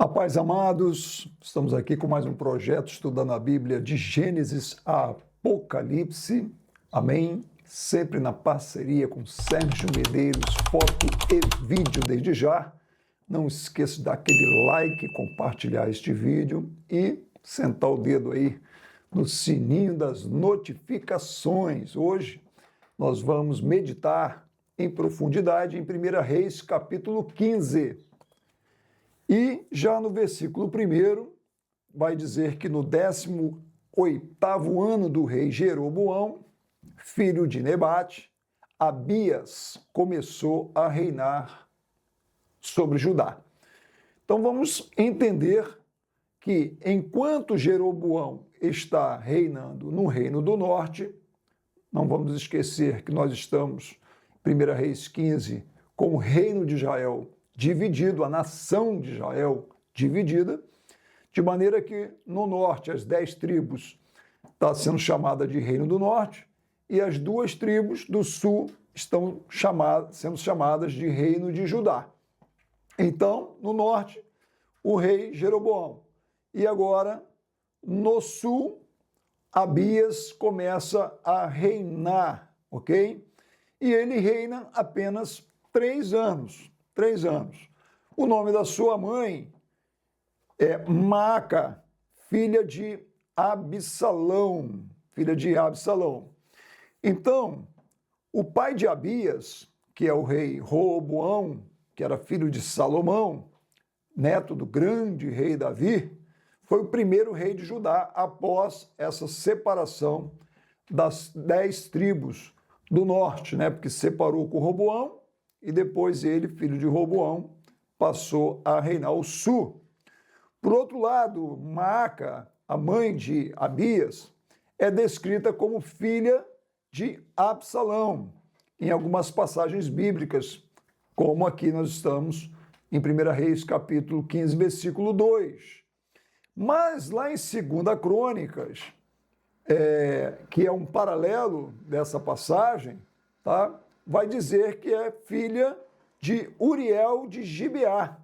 A paz, amados, estamos aqui com mais um projeto estudando a Bíblia de Gênesis a Apocalipse, amém? Sempre na parceria com Sérgio Medeiros, foto e vídeo desde já. Não esqueça de dar aquele like, compartilhar este vídeo e sentar o dedo aí no sininho das notificações. Hoje nós vamos meditar em profundidade em 1 Reis, capítulo 15. E já no versículo 1 vai dizer que no 18º ano do rei Jeroboão, filho de Nebate, Abias começou a reinar sobre Judá. Então vamos entender que enquanto Jeroboão está reinando no Reino do Norte, não vamos esquecer que nós estamos, 1 Reis 15, com o Reino de Israel dividido, a nação de Israel dividida, de maneira que no norte as 10 tribos estão sendo chamadas de Reino do Norte e as 2 tribos do sul estão sendo chamadas de Reino de Judá. Então, no norte, o rei Jeroboão. E agora, no sul, Abias começa a reinar, ok? E ele reina apenas 3 anos. 3 anos. O nome da sua mãe é Maaca, filha de Absalão. Filha de Absalão. Então, o pai de Abias, que é o rei Roboão, que era filho de Salomão, neto do grande rei Davi, foi o primeiro rei de Judá após essa separação das 10 tribos do norte, né? Porque separou com Roboão e depois ele, filho de Roboão, passou a reinar o sul. Por outro lado, Maaca, a mãe de Abias, é descrita como filha de Absalão, em algumas passagens bíblicas, como aqui nós estamos em 1 Reis, capítulo 15, versículo 2. Mas lá em 2 Crônicas, que é um paralelo dessa passagem, tá? Vai dizer que é filha de Uriel de Gibeá.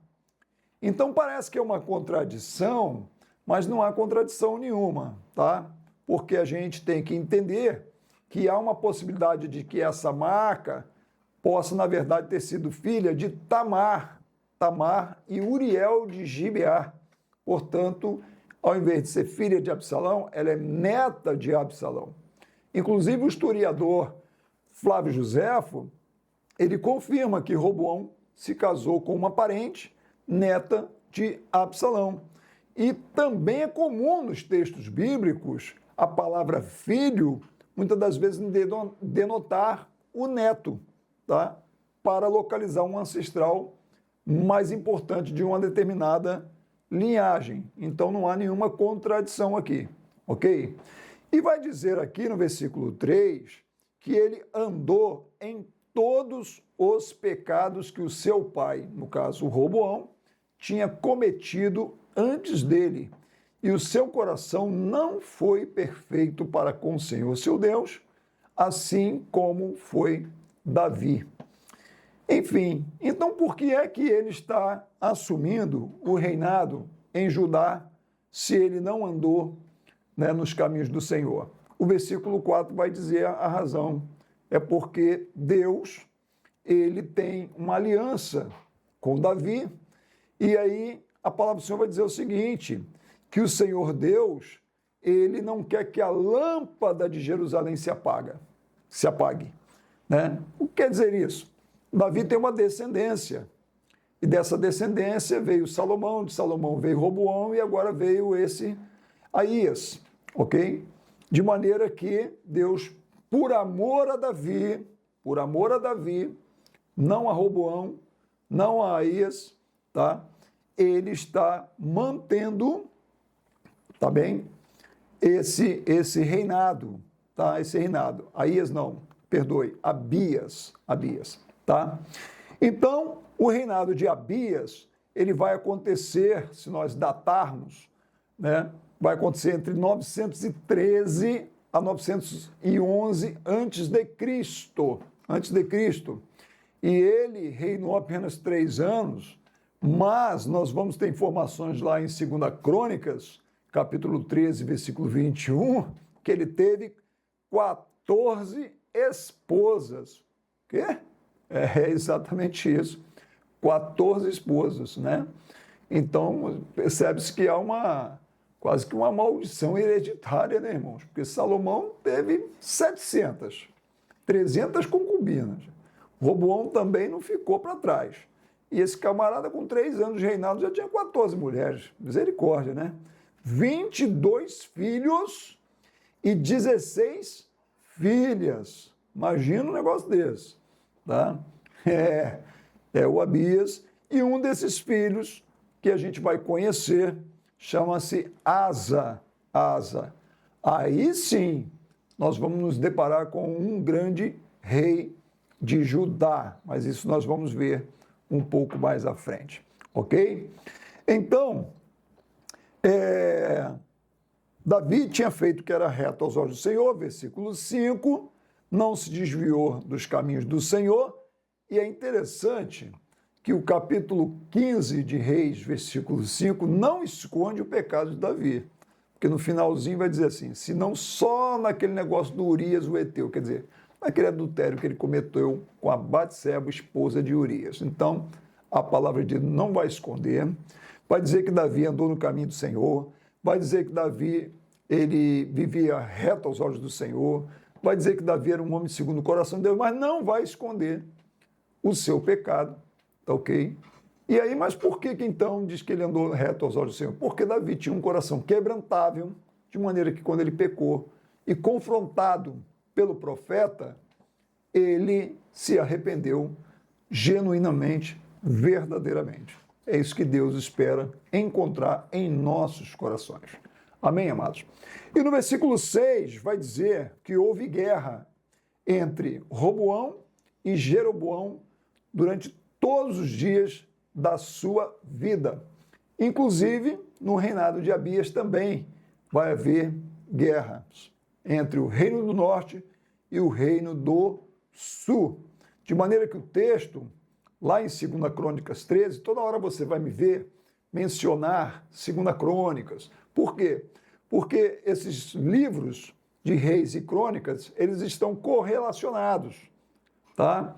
Então parece que é uma contradição, mas não há contradição nenhuma, tá? Porque a gente tem que entender que há uma possibilidade de que essa Maaca possa, na verdade, ter sido filha de Tamar e Uriel de Gibeá. Portanto, ao invés de ser filha de Absalão, ela é neta de Absalão. Inclusive, o historiador Flávio Joséfo, ele confirma que Roboão se casou com uma parente, neta de Absalão. E também é comum nos textos bíblicos a palavra filho, muitas das vezes denotar o neto, tá? Para localizar um ancestral mais importante de uma determinada linhagem. Então não há nenhuma contradição aqui, ok? E vai dizer aqui no versículo 3 que ele andou em todos os pecados que o seu pai, no caso o Roboão, tinha cometido antes dele, e o seu coração não foi perfeito para com o Senhor seu Deus, assim como foi Davi. Enfim, então por que é que ele está assumindo o reinado em Judá se ele não andou, né, nos caminhos do Senhor? O versículo 4 vai dizer a razão. É porque Deus, ele tem uma aliança com Davi, e aí a palavra do Senhor vai dizer o seguinte, que o Senhor Deus, ele não quer que a lâmpada de Jerusalém se apague, né? O que quer dizer isso? Davi tem uma descendência, e dessa descendência veio Salomão, de Salomão veio Roboão, e agora veio esse Aías, ok? De maneira que Deus, por amor a Davi, não a Roboão, não a Aías, tá? Ele está mantendo, tá bem? Esse reinado, tá? Esse reinado. Aías não, perdoe, Abias, tá? Então, o reinado de Abias, ele vai acontecer, se nós datarmos, né? Vai acontecer entre 913 a 911 antes de Cristo. E ele reinou apenas 3 anos, Mas nós vamos ter informações lá em 2 Crônicas, capítulo 13, versículo 21, que ele teve 14 esposas. O quê? É exatamente isso. 14 esposas, né? Então, percebe-se que há quase que uma maldição hereditária, né, irmãos? Porque Salomão teve 700, 300 concubinas. Roboão também não ficou para trás. E esse camarada, com 3 anos de reinado, já tinha 14 mulheres. Misericórdia, né? 22 filhos e 16 filhas. Imagina um negócio desse, tá? É o Abias. E um desses filhos que a gente vai conhecer chama-se Asa. Aí sim, nós vamos nos deparar com um grande rei de Judá, mas isso nós vamos ver um pouco mais à frente, ok? Então, Davi tinha feito o que era reto aos olhos do Senhor, versículo 5, não se desviou dos caminhos do Senhor, e é interessante que o capítulo 15 de Reis, versículo 5, não esconde o pecado de Davi, porque no finalzinho vai dizer assim, se não só naquele negócio do Urias, o Eteu, quer dizer, naquele adultério que ele cometeu com a Batseba, esposa de Urias. Então, a palavra de Deus não vai esconder, vai dizer que Davi andou no caminho do Senhor, vai dizer que Davi, ele vivia reto aos olhos do Senhor, vai dizer que Davi era um homem segundo o coração de Deus, mas não vai esconder o seu pecado, tá ok? E aí, mas por que então diz que ele andou reto aos olhos do Senhor? Porque Davi tinha um coração quebrantável, de maneira que quando ele pecou e confrontado pelo profeta, ele se arrependeu genuinamente, verdadeiramente. É isso que Deus espera encontrar em nossos corações. Amém, amados? E no versículo 6 vai dizer que houve guerra entre Roboão e Jeroboão durante todos os dias da sua vida. Inclusive, no reinado de Abias também vai haver guerras entre o reino do norte e o reino do sul. De maneira que o texto, lá em 2 Crônicas 13, toda hora você vai me ver mencionar 2 Crônicas. Por quê? Porque esses livros de reis e crônicas, eles estão correlacionados, tá?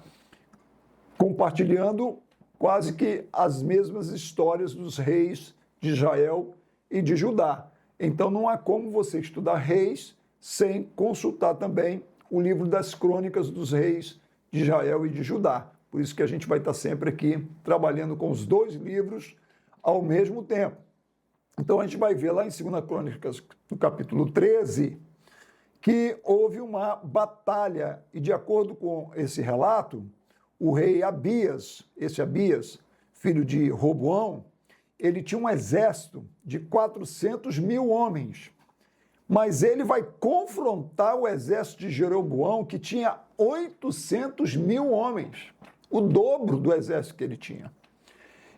Compartilhando quase que as mesmas histórias dos reis de Israel e de Judá. Então não há como você estudar reis sem consultar também o livro das crônicas dos reis de Israel e de Judá. Por isso que a gente vai estar sempre aqui trabalhando com os dois livros ao mesmo tempo. Então a gente vai ver lá em 2 Crônicas, no capítulo 13, que houve uma batalha, e de acordo com esse relato, o rei Abias, esse Abias, filho de Roboão, ele tinha um exército de 400 mil homens, mas ele vai confrontar o exército de Jeroboão, que tinha 800 mil homens, o dobro do exército que ele tinha.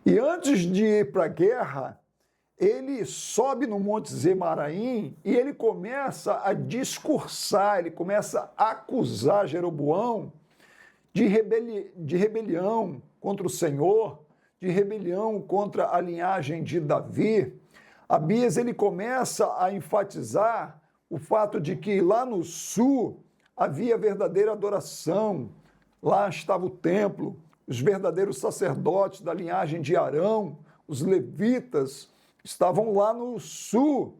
E antes de ir para a guerra, ele sobe no Monte Zemaraim e ele começa a discursar, ele começa a acusar Jeroboão de rebelião contra o Senhor, de rebelião contra a linhagem de Davi. Abias, ele começa a enfatizar o fato de que lá no sul havia verdadeira adoração, lá estava o templo, os verdadeiros sacerdotes da linhagem de Arão, os levitas, estavam lá no sul,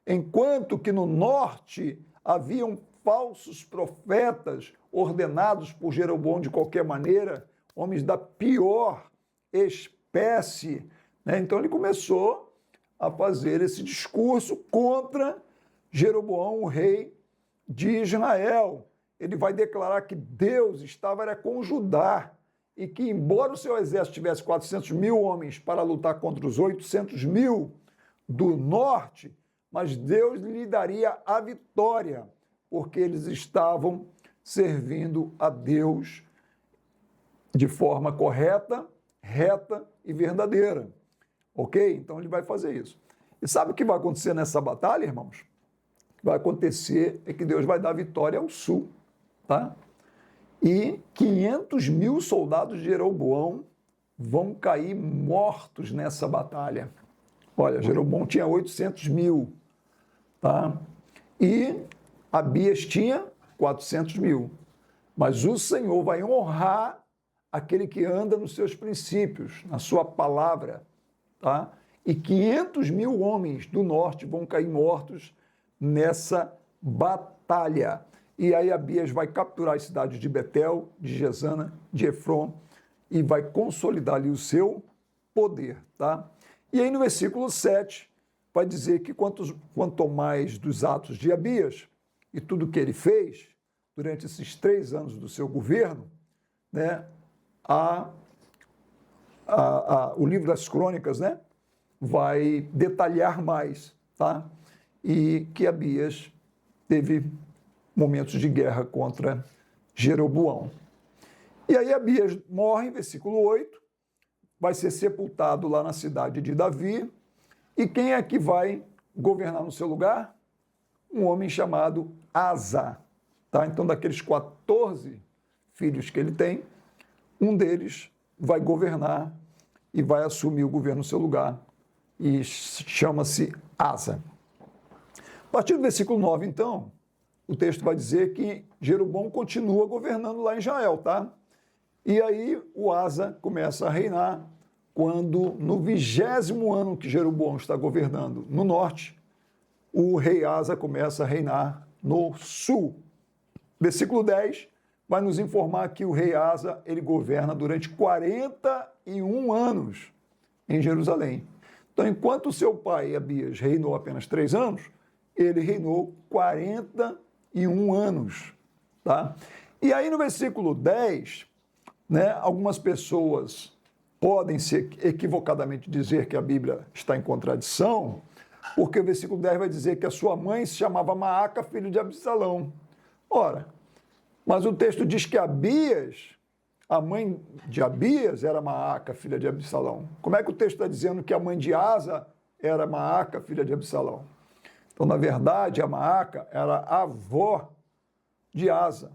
enquanto que no norte haviam falsos profetas ordenados por Jeroboão de qualquer maneira, homens da pior espécie, né? Então ele começou a fazer esse discurso contra Jeroboão, o rei de Israel. Ele vai declarar que Deus estava com Judá e que, embora o seu exército tivesse 400 mil homens para lutar contra os 800 mil do norte, mas Deus lhe daria a vitória, porque eles estavam servindo a Deus de forma correta, reta e verdadeira. Ok? Então ele vai fazer isso. E sabe o que vai acontecer nessa batalha, irmãos? O que vai acontecer é que Deus vai dar vitória ao sul, tá? E 500 mil soldados de Jeroboão vão cair mortos nessa batalha. Olha, Jeroboão tinha 800 mil, tá? E Abias tinha 400 mil. Mas o Senhor vai honrar aquele que anda nos seus princípios, na sua palavra, tá? E 500 mil homens do norte vão cair mortos nessa batalha. E aí Abias vai capturar as cidades de Betel, de Gesana, de Efron, e vai consolidar ali o seu poder, tá? E aí no versículo 7 vai dizer que quanto mais dos atos de Abias e tudo que ele fez durante esses 3 anos do seu governo, né, o livro das crônicas, né, vai detalhar mais, tá? E que Abias teve momentos de guerra contra Jeroboão. E aí Abias morre, versículo 8, vai ser sepultado lá na cidade de Davi. E quem é que vai governar no seu lugar? Um homem chamado Asa. Tá? Então, daqueles 14 filhos que ele tem, um deles vai governar e vai assumir o governo no seu lugar. E chama-se Asa. A partir do versículo 9, então, o texto vai dizer que Jeroboão continua governando lá em Israel, tá? E aí o Asa começa a reinar quando, no 20º ano que Jeroboão está governando no norte, o rei Asa começa a reinar no sul. Versículo 10 vai nos informar que o rei Asa, ele governa durante 41 anos em Jerusalém. Então, enquanto seu pai, Abias, reinou apenas 3 anos, ele reinou 41 anos. Tá? E aí, no versículo 10, né, algumas pessoas podem equivocadamente dizer que a Bíblia está em contradição, porque o versículo 10 vai dizer que a sua mãe se chamava Maaca, filho de Absalão. Ora, mas o texto diz que Abias, a mãe de Abias, era Maaca, filha de Absalão. Como é que o texto está dizendo que a mãe de Asa era Maaca, filha de Absalão? Então, na verdade, a Maaca era a avó de Asa,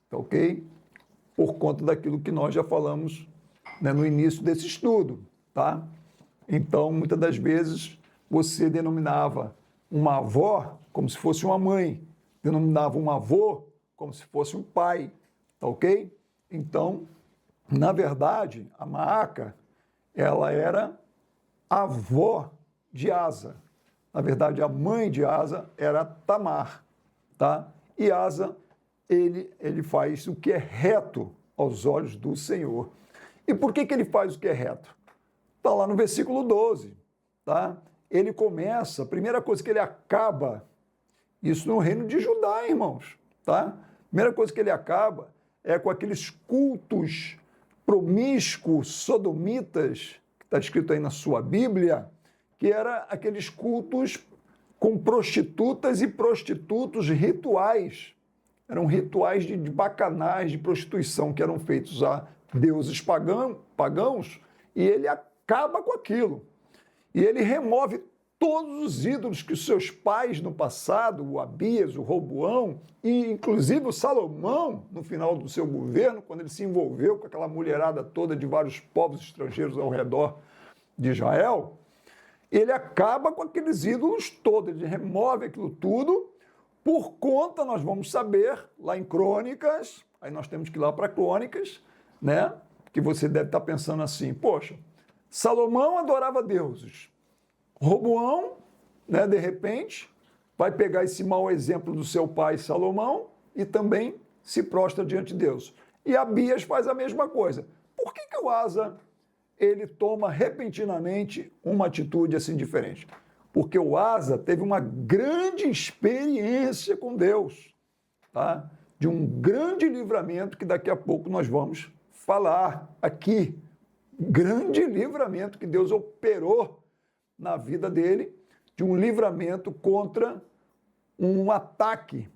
tá ok? Por conta daquilo que nós já falamos, né, no início desse estudo, tá? Então, muitas das vezes, você denominava uma avó como se fosse uma mãe, denominava um avô como se fosse um pai, tá ok? Então, na verdade, a Maaca, ela era a avó de Asa. Na verdade, a mãe de Asa era Tamar, tá? E Asa, ele faz o que é reto aos olhos do Senhor. E por que ele faz o que é reto? Está lá no versículo 12, tá? Ele começa, a primeira coisa que ele acaba, isso no reino de Judá, irmãos, tá? A primeira coisa que ele acaba é com aqueles cultos promíscuos, sodomitas, que está escrito aí na sua Bíblia, que era aqueles cultos com prostitutas e prostitutos rituais. Eram rituais de bacanais, de prostituição, que eram feitos a deuses pagãos, e ele acaba com aquilo. E ele remove todos os ídolos que os seus pais no passado, o Abias, o Roboão, e inclusive o Salomão, no final do seu governo, quando ele se envolveu com aquela mulherada toda de vários povos estrangeiros ao redor de Israel, ele acaba com aqueles ídolos todos, ele remove aquilo tudo, por conta, nós vamos saber, lá em Crônicas, aí nós temos que ir lá para Crônicas, né? Que você deve estar pensando assim, poxa, Salomão adorava deuses, Roboão, né, de repente, vai pegar esse mau exemplo do seu pai Salomão e também se prostra diante de Deus. E Abias faz a mesma coisa. Por que o Asa, ele toma repentinamente uma atitude assim diferente? Porque o Asa teve uma grande experiência com Deus, tá? De um grande livramento que daqui a pouco nós vamos falar aqui. Grande livramento que Deus operou na vida dele, de um livramento contra um ataque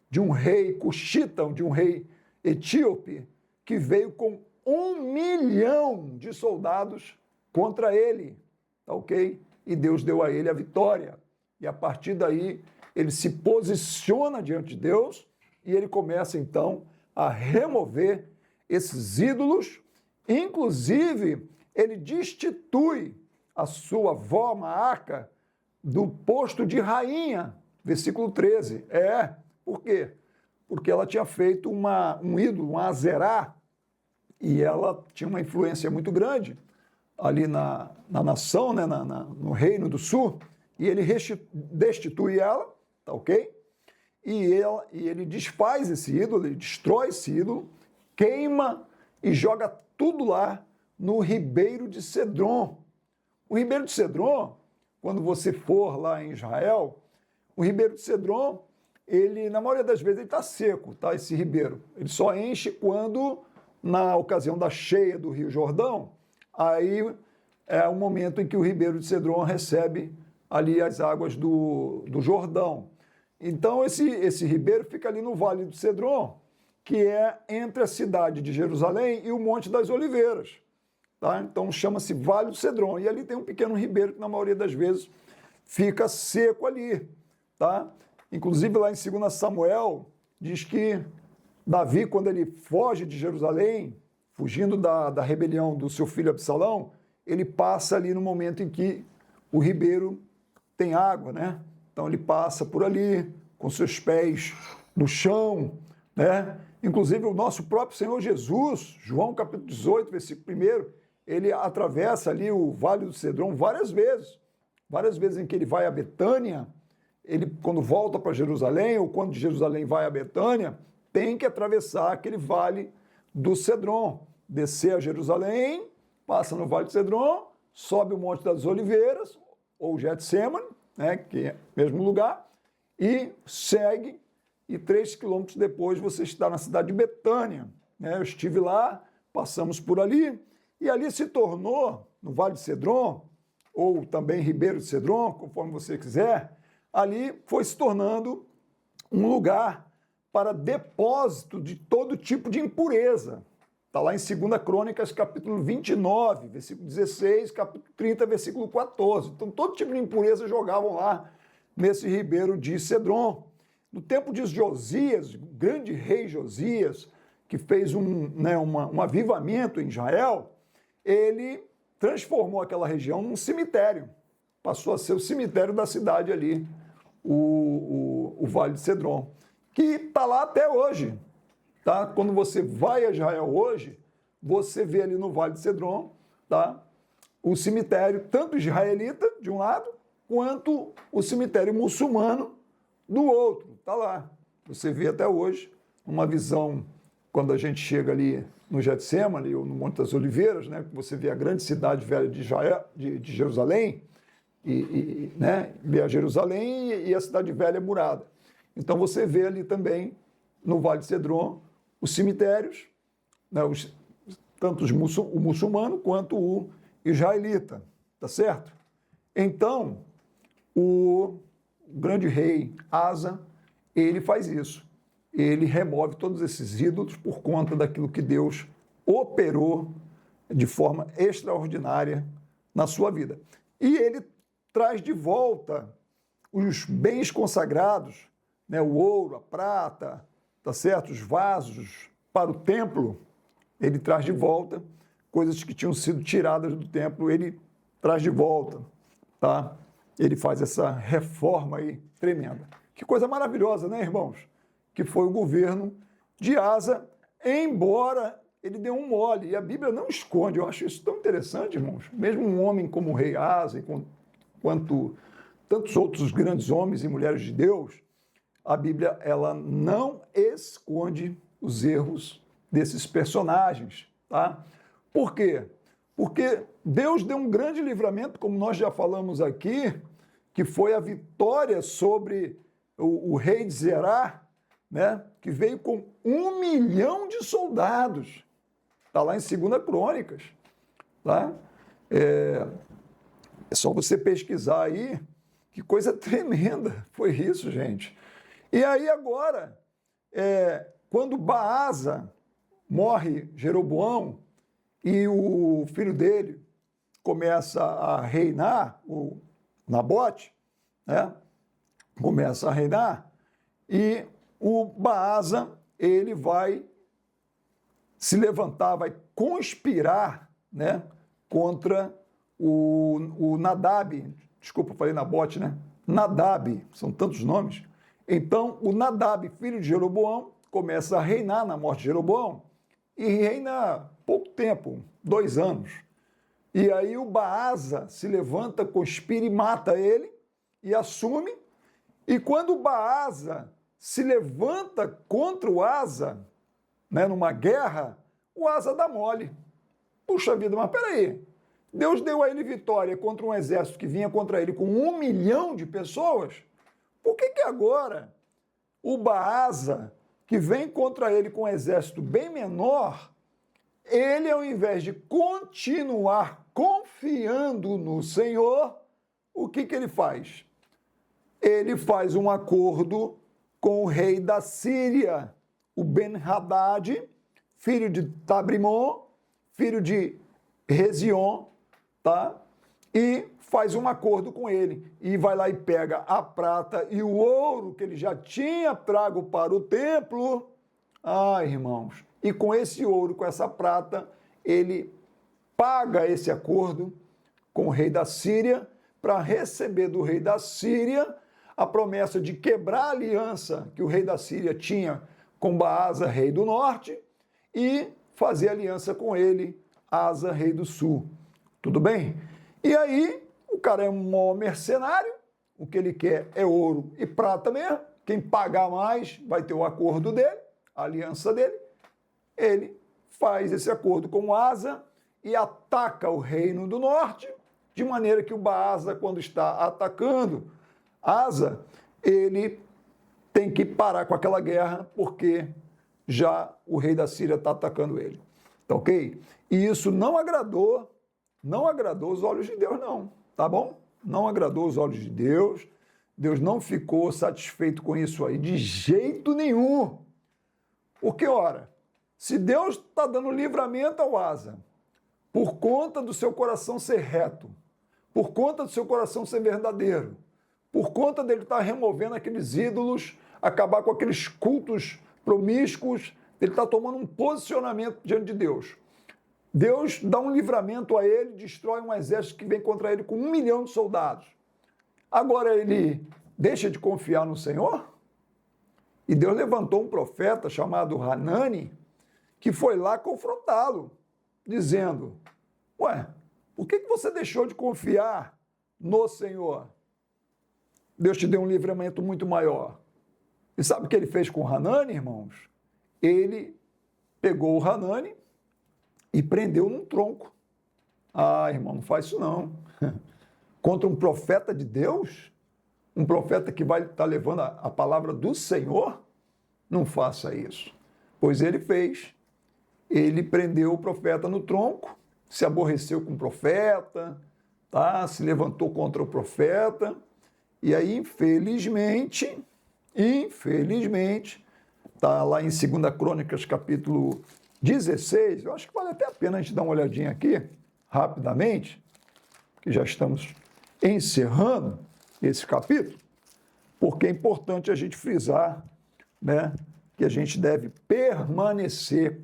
de um rei cuxita, de um rei etíope, que veio com 1 milhão de soldados contra ele, tá ok? E Deus deu a ele a vitória. E a partir daí, ele se posiciona diante de Deus e ele começa, então, a remover esses ídolos. Inclusive, ele destitui a sua avó Maaca do posto de rainha, versículo 13. Por quê? Porque ela tinha feito um ídolo, um Azerá, e ela tinha uma influência muito grande ali na nação, né, no Reino do Sul, e ele destitui ela, tá ok? E ele desfaz esse ídolo, ele destrói esse ídolo, queima e joga tudo lá no Ribeiro de Cedron. O Ribeiro de Cedron, quando você for lá em Israel, o Ribeiro de Cedron, ele, na maioria das vezes, ele está seco, tá? Esse ribeiro. Ele só enche quando, na ocasião da cheia do Rio Jordão, aí é o momento em que o Ribeiro de Cedron recebe ali as águas do Jordão. Então, esse ribeiro fica ali no Vale do Cedron, que é entre a cidade de Jerusalém e o Monte das Oliveiras. Tá? Então, chama-se Vale do Cedron. E ali tem um pequeno ribeiro que, na maioria das vezes, fica seco ali. Tá? Inclusive, lá em 2 Samuel, diz que Davi, quando ele foge de Jerusalém, fugindo da rebelião do seu filho Absalão, ele passa ali no momento em que o ribeiro tem água, né? Então ele passa por ali, com seus pés no chão, né? Inclusive o nosso próprio Senhor Jesus, João capítulo 18, versículo 1, ele atravessa ali o Vale do Cedron várias vezes em que ele vai a Betânia, ele quando volta para Jerusalém, ou quando de Jerusalém vai a Betânia, tem que atravessar aquele Vale do Cedron, descer a Jerusalém, passa no Vale do Cedron, sobe o Monte das Oliveiras, ou Getsemane, né, que é o mesmo lugar, e segue, e 3 quilômetros depois você está na cidade de Betânia. Né? Eu estive lá, passamos por ali, e ali se tornou, no Vale de Cedron, ou também Ribeiro de Cedron, conforme você quiser, ali foi se tornando um lugar para depósito de todo tipo de impureza. Está lá em 2 Crônicas, capítulo 29, versículo 16, capítulo 30, versículo 14. Então, todo tipo de impureza jogavam lá nesse ribeiro de Cedron. No tempo de Josias, o grande rei Josias, que fez um avivamento em Israel, ele transformou aquela região num cemitério. Passou a ser o cemitério da cidade ali, o Vale de Cedron, que está lá até hoje. Tá? Quando você vai a Israel hoje, você vê ali no Vale de Cedron, tá? O cemitério, tanto israelita, de um lado, quanto o cemitério muçulmano do outro. Está lá. Você vê até hoje uma visão, quando a gente chega ali no Getsemane, ou no Monte das Oliveiras, né? Você vê a grande cidade velha de Israel, de Jerusalém, né? Vê a Jerusalém e a cidade velha murada. Então você vê ali também, no Vale de Cedron, os cemitérios, né, tanto o muçulmano quanto o israelita, tá certo? Então, o grande rei Asa, ele faz isso. Ele remove todos esses ídolos por conta daquilo que Deus operou de forma extraordinária na sua vida. E ele traz de volta os bens consagrados, né, o ouro, a prata, tá certo? Os vasos para o templo, ele traz de volta coisas que tinham sido tiradas do templo, ele traz de volta, tá? Ele faz essa reforma aí tremenda. Que coisa maravilhosa, né, irmãos? Que foi o governo de Asa, embora ele deu um mole, e a Bíblia não esconde, eu acho isso tão interessante, irmãos. Mesmo um homem como o rei Asa, quanto tantos outros grandes homens e mulheres de Deus, a Bíblia ela não esconde os erros desses personagens, tá? Por quê? Porque Deus deu um grande livramento, como nós já falamos aqui, que foi a vitória sobre o rei de Zerá, né? Que veio com 1 milhão de soldados. Está lá em 2 Crônicas. Tá? É só você pesquisar aí, que coisa tremenda foi isso, gente. E aí agora, quando Baasa morre Jeroboão e o filho dele começa a reinar, o Nabote, né? Começa a reinar, e o Baasa, ele vai se levantar, vai conspirar, né, contra o Nadab. Desculpa, falei Nabote, né? Nadab, são tantos nomes. Então, o Nadab, filho de Jeroboão, começa a reinar na morte de Jeroboão e reina pouco tempo, 2 anos. E aí o Baasa se levanta, conspira e mata ele e assume. E quando o Baasa se levanta contra o Asa, né, numa guerra, o Asa dá mole. Puxa vida, mas peraí, Deus deu a ele vitória contra um exército que vinha contra ele com 1 milhão de pessoas, por que agora o Baasa, que vem contra ele com um exército bem menor, ele, ao invés de continuar confiando no Senhor, o que ele faz? Ele faz um acordo com o rei da Síria, o Ben-Hadad, filho de Tabrimon, filho de Rezion, tá? E faz um acordo com ele. E vai lá e pega a prata e o ouro que ele já tinha trago para o templo. Ah, irmãos, e com esse ouro, com essa prata, ele paga esse acordo com o rei da Síria para receber do rei da Síria a promessa de quebrar a aliança que o rei da Síria tinha com Baasa, rei do norte, e fazer aliança com ele, Asa, rei do sul. Tudo bem? E aí, o cara é um maior mercenário, o que ele quer é ouro e prata mesmo, quem pagar mais vai ter o acordo dele, a aliança dele. Ele faz esse acordo com Asa e ataca o reino do norte, de maneira que o Baasa, quando está atacando Asa, ele tem que parar com aquela guerra, porque já o rei da Síria está atacando ele. Tá ok? E isso não agradou os olhos de Deus, não. Tá bom? Não agradou os olhos de Deus. Deus não ficou satisfeito com isso aí, de jeito nenhum. Porque, ora, se Deus está dando livramento ao Asa, por conta do seu coração ser reto, por conta do seu coração ser verdadeiro, por conta dele estar removendo aqueles ídolos, acabar com aqueles cultos promíscuos, ele está tomando um posicionamento diante de Deus. Deus dá um livramento a ele, destrói um exército que vem contra ele com 1 milhão de soldados. Agora ele deixa de confiar no Senhor? E Deus levantou um profeta chamado Hanani, que foi lá confrontá-lo, dizendo: ué, por que você deixou de confiar no Senhor? Deus te deu um livramento muito maior. E sabe o que ele fez com Hanani, irmãos? Ele pegou o Hanani e prendeu num tronco. Ah, irmão, não faz isso não. Contra um profeta de Deus, um profeta que vai estar levando a palavra do Senhor, não faça isso. Pois ele fez. Ele prendeu o profeta no tronco, se aborreceu com o profeta, tá? Se levantou contra o profeta, e aí, infelizmente, está lá em 2 Crônicas, capítulo 16, eu acho que vale até a pena a gente dar uma olhadinha aqui, rapidamente, que já estamos encerrando esse capítulo, porque é importante a gente frisar, né, que a gente deve permanecer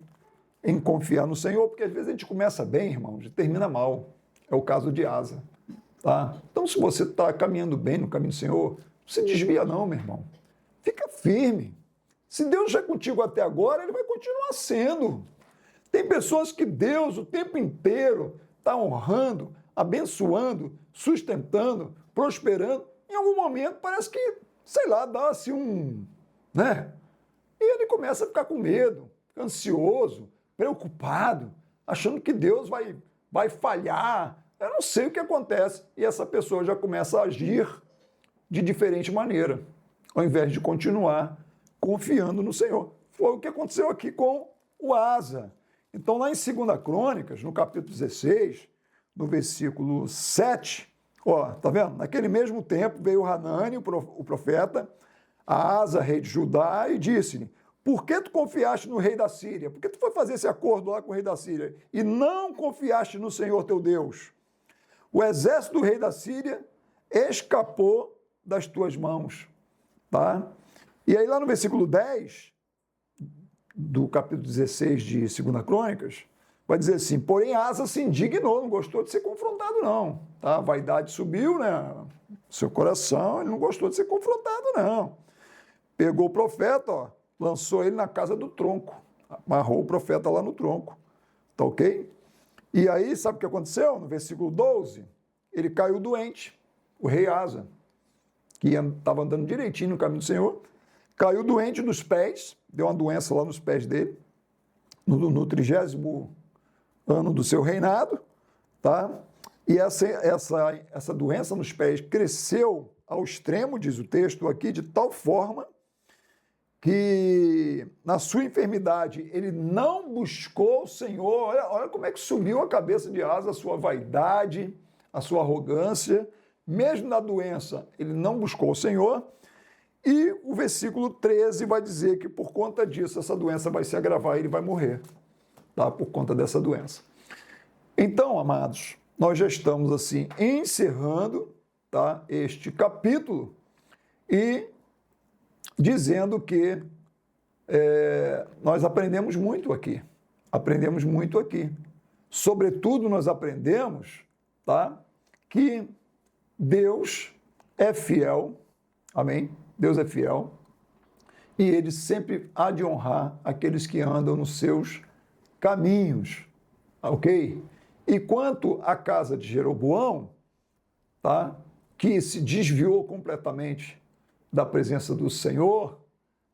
em confiar no Senhor, porque às vezes a gente começa bem, irmãos, e termina mal. É o caso de Asa. Tá? Então, se você está caminhando bem no caminho do Senhor, não se desvia não, meu irmão. Fica firme. Se Deus já é contigo até agora, Ele vai continuar sendo. Tem pessoas que Deus o tempo inteiro está honrando, abençoando, sustentando, prosperando. Em algum momento parece que, sei lá, dá assim né? E ele começa a ficar com medo, ansioso, preocupado, achando que Deus vai falhar. Eu não sei o que acontece. E essa pessoa já começa a agir de diferente maneira, ao invés de continuar confiando no Senhor. Foi o que aconteceu aqui com o Asa. Então, lá em 2 Crônicas, no capítulo 16, no versículo 7, ó, tá vendo? Naquele mesmo tempo veio Hanani, o profeta, a Asa, rei de Judá, e disse-lhe: por que tu confiaste no rei da Síria? Por que tu foi fazer esse acordo lá com o rei da Síria e não confiaste no Senhor teu Deus? O exército do rei da Síria escapou das tuas mãos. Tá? E aí lá no versículo 10, do capítulo 16 de 2 Crônicas, vai dizer assim, porém Asa se indignou, não gostou de ser confrontado não, tá? A vaidade subiu, né? Seu coração, ele não gostou de ser confrontado não. Pegou o profeta, ó, lançou ele na casa do tronco, amarrou o profeta lá no tronco, tá ok? E aí, sabe o que aconteceu? No versículo 12, ele caiu doente, o rei Asa, que estava andando direitinho no caminho do Senhor, caiu doente dos pés, deu uma doença lá nos pés dele, no 30º ano do seu reinado, tá? E essa doença nos pés cresceu ao extremo, diz o texto aqui, de tal forma que na sua enfermidade ele não buscou o Senhor. Olha como é que subiu a cabeça de Asa, a sua vaidade, a sua arrogância. Mesmo na doença, ele não buscou o Senhor. E o versículo 13 vai dizer que por conta disso, essa doença vai se agravar e ele vai morrer, tá? Por conta dessa doença. Então, amados, nós já estamos assim encerrando, tá, este capítulo e dizendo que nós aprendemos muito aqui. Aprendemos muito aqui. Sobretudo, nós aprendemos, tá, que Deus é fiel, amém? Deus é fiel e Ele sempre há de honrar aqueles que andam nos seus caminhos, ok? E quanto à casa de Jeroboão, tá, que se desviou completamente da presença do Senhor,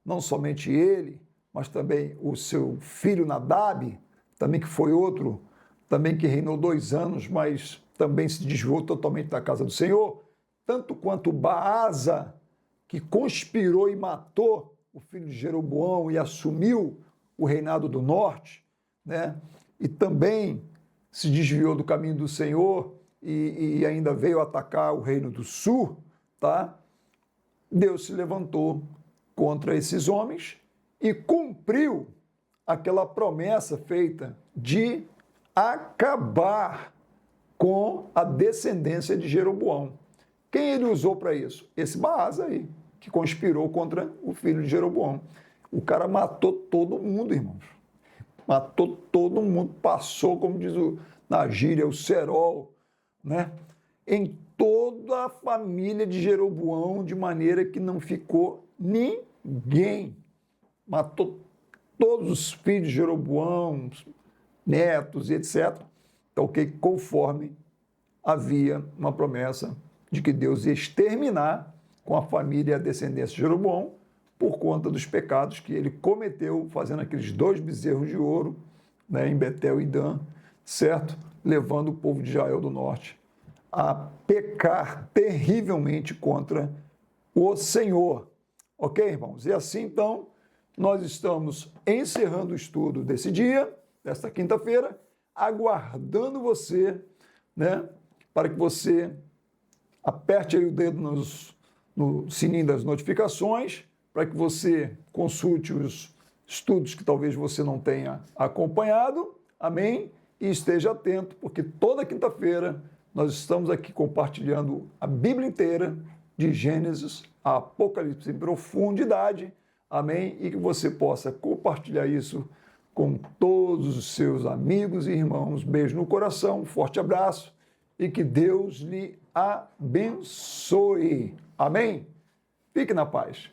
não somente ele, mas também o seu filho Nadab, também que foi outro, também que reinou 2 anos, mas também se desviou totalmente da casa do Senhor, tanto quanto Baasa, que conspirou e matou o filho de Jeroboão e assumiu o reinado do norte, né? E também se desviou do caminho do Senhor e ainda veio atacar o reino do sul, tá? Deus se levantou contra esses homens e cumpriu aquela promessa feita de acabar com a descendência de Jeroboão. Quem ele usou para isso? Esse Baasa aí, que conspirou contra o filho de Jeroboão. O cara matou todo mundo, irmãos. Matou todo mundo, passou, como diz na gíria, o cerol, né? Em toda a família de Jeroboão, de maneira que não ficou ninguém. Matou todos os filhos de Jeroboão, netos e etc. Então, conforme havia uma promessa de que Deus ia exterminar com a família e a descendência de Jeroboão por conta dos pecados que ele cometeu fazendo aqueles 2 bezerros de ouro, né, em Betel e Dan, certo? Levando o povo de Israel do norte a pecar terrivelmente contra o Senhor. Ok, irmãos? E assim, então, nós estamos encerrando o estudo desse dia, desta quinta-feira, aguardando você, né, para que você aperte aí o dedo no sininho das notificações, para que você consulte os estudos que talvez você não tenha acompanhado, amém? E esteja atento, porque toda quinta-feira nós estamos aqui compartilhando a Bíblia inteira, de Gênesis a Apocalipse em profundidade, amém? E que você possa compartilhar isso com todos os seus amigos e irmãos. Beijo no coração, um forte abraço e que Deus lhe abençoe. Amém? Fique na paz.